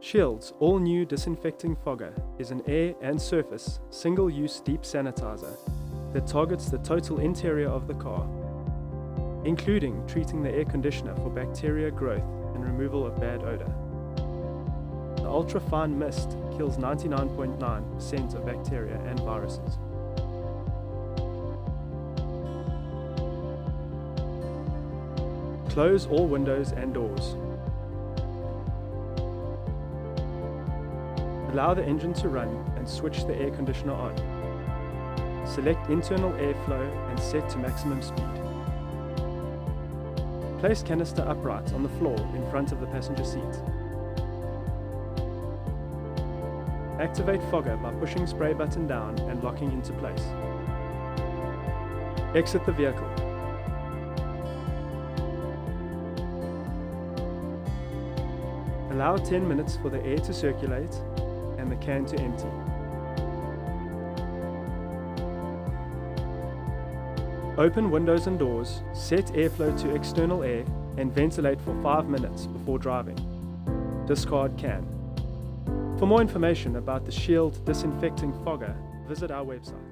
Shield's all-new Disinfecting Fogger is an air and surface single-use deep sanitizer that targets the total interior of the car, including treating the air conditioner for bacteria growth and removal of bad odor. The ultra-fine mist kills 99.9% of bacteria and viruses. Close all windows and doors. Allow the engine to run and switch the air conditioner on. Select internal airflow and set to maximum speed. Place canister upright on the floor in front of the passenger seat. Activate fogger by pushing spray button down and locking into place. Exit the vehicle. Allow 10 minutes for the air to circulate and the can to empty. Open windows and doors, set airflow to external air, and ventilate for 5 minutes before driving. Discard can. For more information about the Shield Disinfecting Fogger, visit our website.